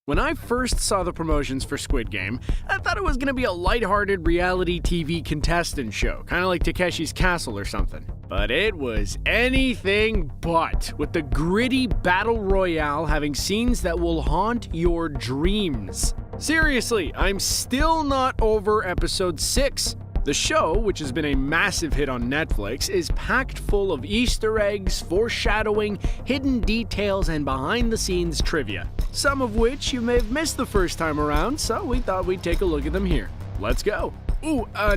When I first saw the promotions for Squid Game, I thought it was going to be a lighthearted reality TV contestant show, kind of like Takeshi's Castle or something. But it was anything but, with the gritty battle royale having scenes that will haunt your dreams. Seriously, I'm still not over episode 6. The show, which has been a massive hit on Netflix, is packed full of Easter eggs, foreshadowing, hidden details, and behind-the-scenes trivia. Some of which you may have missed the first time around, so we thought we'd take a look at them here. Let's go!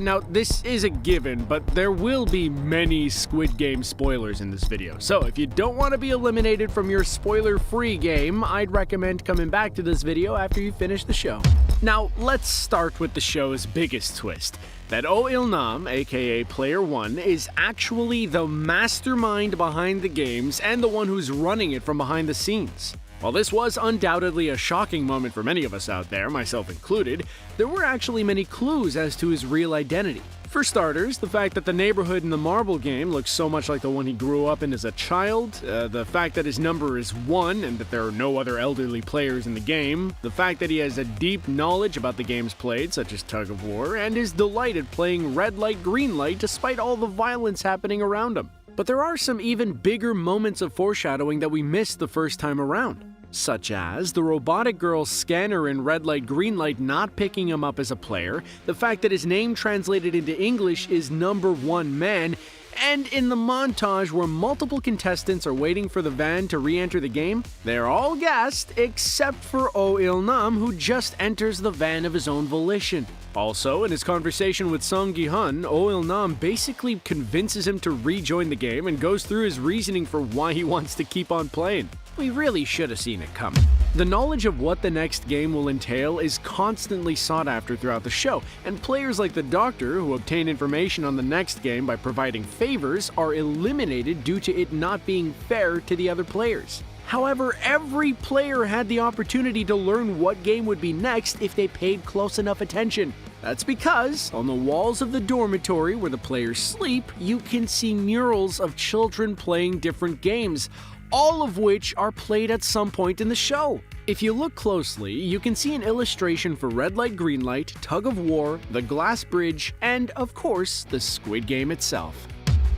Now this is a given, but there will be many Squid Game spoilers in this video, so if you don't want to be eliminated from your spoiler-free game, I'd recommend coming back to this video after you finish the show. Now, let's start with the show's biggest twist, that Oh Il-nam, aka Player 1, is actually the mastermind behind the games and the one who's running it from behind the scenes. While this was undoubtedly a shocking moment for many of us out there, myself included, there were actually many clues as to his real identity. For starters, the fact that the neighborhood in the marble game looks so much like the one he grew up in as a child, the fact that his number is 1 and that there are no other elderly players in the game, the fact that he has a deep knowledge about the games played, such as Tug of War, and his delight at playing red light, green light despite all the violence happening around him. But there are some even bigger moments of foreshadowing that we missed the first time around. Such as the robotic girl's scanner in red light, green light not picking him up as a player, the fact that his name translated into English is number 1 man, and in the montage where multiple contestants are waiting for the van to re-enter the game, they're all gassed except for Oh Il-nam, who just enters the van of his own volition. Also, in his conversation with Song Gi-hun, Oh Il-nam basically convinces him to rejoin the game and goes through his reasoning for why he wants to keep on playing. We really should have seen it coming. The knowledge of what the next game will entail is constantly sought after throughout the show, and players like the Doctor, who obtain information on the next game by providing favors, are eliminated due to it not being fair to the other players. However, every player had the opportunity to learn what game would be next if they paid close enough attention. That's because, on the walls of the dormitory where the players sleep, you can see murals of children playing different games, all of which are played at some point in the show. If you look closely, you can see an illustration for Red Light, Green Light, Tug of War, the Glass Bridge, and, of course, the Squid Game itself.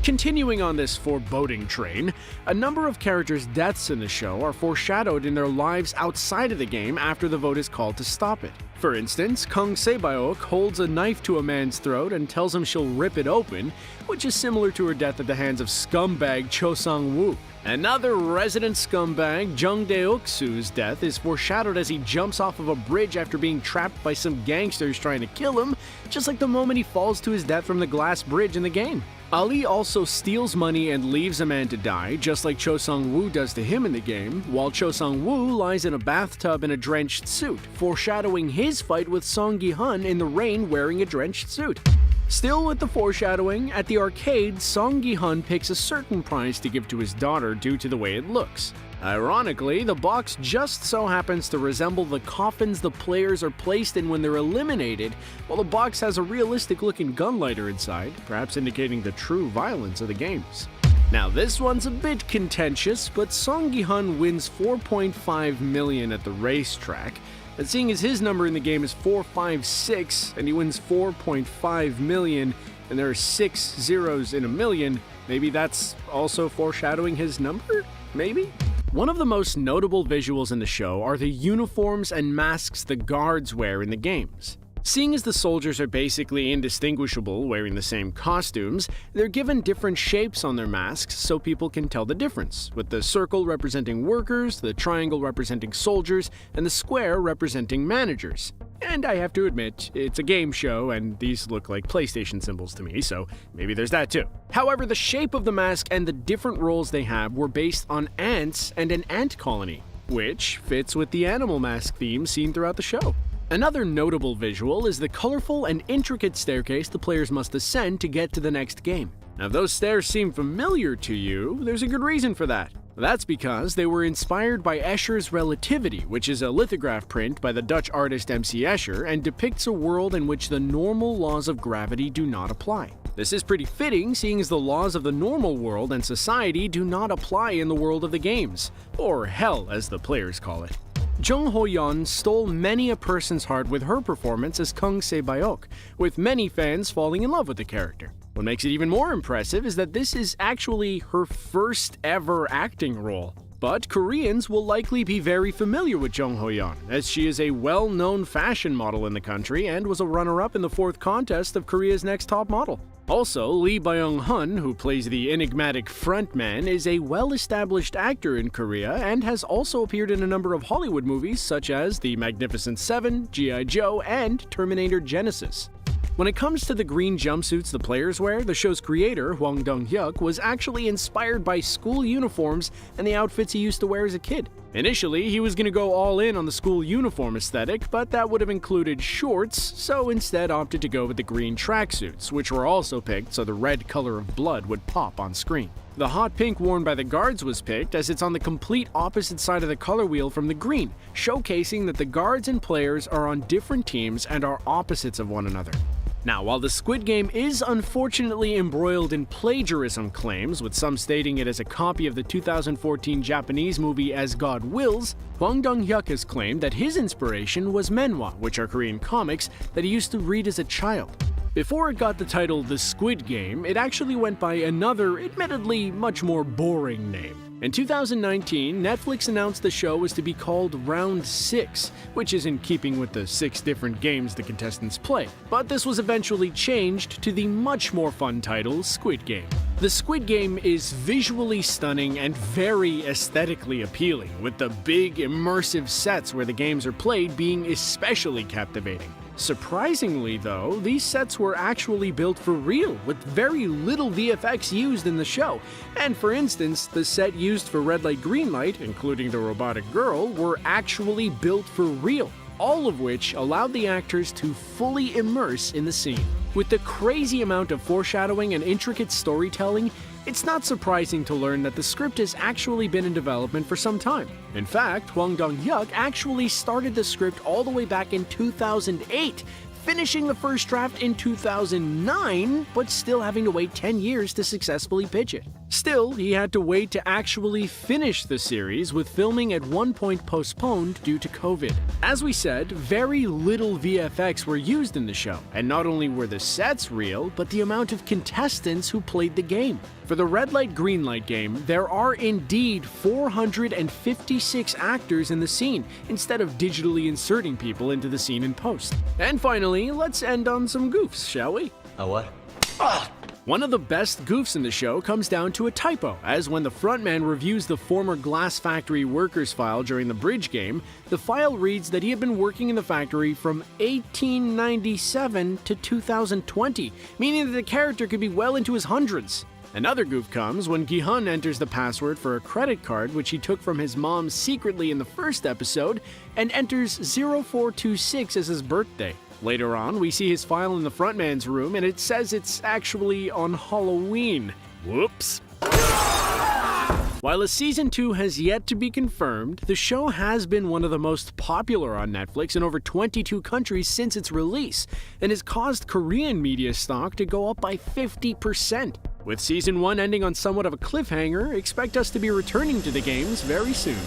Continuing on this foreboding train, a number of characters' deaths in the show are foreshadowed in their lives outside of the game after the vote is called to stop it. For instance, Kang Se-byok holds a knife to a man's throat and tells him she'll rip it open, which is similar to her death at the hands of scumbag Cho Sang-woo. Another resident scumbag, Jung Deok-soo's death is foreshadowed as he jumps off of a bridge after being trapped by some gangsters trying to kill him, just like the moment he falls to his death from the glass bridge in the game. Ali also steals money and leaves a man to die, just like Cho Sang-woo does to him in the game, while Cho Sang-woo lies in a bathtub in a drenched suit, foreshadowing his fight with Song Gi-hun in the rain wearing a drenched suit. Still with the foreshadowing, at the arcade, Song Gi-hun picks a certain prize to give to his daughter due to the way it looks. Ironically, the box just so happens to resemble the coffins the players are placed in when they're eliminated, while the box has a realistic-looking gun lighter inside, perhaps indicating the true violence of the games. Now this one's a bit contentious, but Song Gi-hun wins 4.5 million at the racetrack, and seeing as his number in the game is 456 and he wins 4.5 million and there are 6 zeros in a million, maybe that's also foreshadowing his number? Maybe? One of the most notable visuals in the show are the uniforms and masks the guards wear in the games. Seeing as the soldiers are basically indistinguishable wearing the same costumes, they're given different shapes on their masks so people can tell the difference, with the circle representing workers, the triangle representing soldiers, and the square representing managers. And I have to admit, it's a game show and these look like PlayStation symbols to me, so maybe there's that too. However, the shape of the mask and the different roles they have were based on ants and an ant colony, which fits with the animal mask theme seen throughout the show. Another notable visual is the colorful and intricate staircase the players must ascend to get to the next game. Now, if those stairs seem familiar to you, there's a good reason for that. That's because they were inspired by Escher's Relativity, which is a lithograph print by the Dutch artist MC Escher and depicts a world in which the normal laws of gravity do not apply. This is pretty fitting, seeing as the laws of the normal world and society do not apply in the world of the games, or hell as the players call it. Jung Ho-yeon stole many a person's heart with her performance as Kung Se-bayok, with many fans falling in love with the character. What makes it even more impressive is that this is actually her first ever acting role. But Koreans will likely be very familiar with Jung Ho-yeon, as she is a well-known fashion model in the country and was a runner-up in the 4th contest of Korea's Next Top Model. Also, Lee Byung-hun, who plays the enigmatic frontman, is a well-established actor in Korea and has also appeared in a number of Hollywood movies such as The Magnificent Seven, G.I. Joe, and Terminator Genesis. When it comes to the green jumpsuits the players wear, the show's creator, Hwang Dong-hyuk, was actually inspired by school uniforms and the outfits he used to wear as a kid. Initially, he was going to go all in on the school uniform aesthetic, but that would have included shorts, so instead opted to go with the green tracksuits, which were also picked so the red color of blood would pop on screen. The hot pink worn by the guards was picked as it's on the complete opposite side of the color wheel from the green, showcasing that the guards and players are on different teams and are opposites of one another. Now, while the Squid Game is unfortunately embroiled in plagiarism claims, with some stating it as a copy of the 2014 Japanese movie As God Wills, Hwang Dong-hyuk has claimed that his inspiration was manhwa, which are Korean comics that he used to read as a child. Before it got the title The Squid Game, it actually went by another, admittedly much more boring name. In 2019, Netflix announced the show was to be called Round 6, which is in keeping with the 6 different games the contestants play, but this was eventually changed to the much more fun title Squid Game. The Squid Game is visually stunning and very aesthetically appealing, with the big, immersive sets where the games are played being especially captivating. Surprisingly, though, these sets were actually built for real, with very little VFX used in the show. And for instance, the set used for Red Light Green Light, including the robotic girl, were actually built for real, all of which allowed the actors to fully immerse in the scene. With the crazy amount of foreshadowing and intricate storytelling, it's not surprising to learn that the script has actually been in development for some time. In fact, Hwang Dong-hyuk actually started the script all the way back in 2008, finishing the first draft in 2009, but still having to wait 10 years to successfully pitch it. Still, he had to wait to actually finish the series, with filming at one point postponed due to COVID. As we said, very little VFX were used in the show, and not only were the sets real, but the amount of contestants who played the game. For the Red Light Green Light game, there are indeed 456 actors in the scene, instead of digitally inserting people into the scene in post. And finally, let's end on some goofs, shall we? A what? One of the best goofs in the show comes down to a typo, as when the frontman reviews the former glass factory workers file during the bridge game, the file reads that he had been working in the factory from 1897 to 2020, meaning that the character could be well into his hundreds. Another goof comes when Gi-hun enters the password for a credit card which he took from his mom secretly in the first episode and enters 0426 as his birthday. Later on, we see his file in the frontman's room and it says it's actually on Halloween. Whoops. While a season 2 has yet to be confirmed, the show has been one of the most popular on Netflix in over 22 countries since its release, and has caused Korean media stock to go up by 50%. With season 1 ending on somewhat of a cliffhanger, expect us to be returning to the games very soon.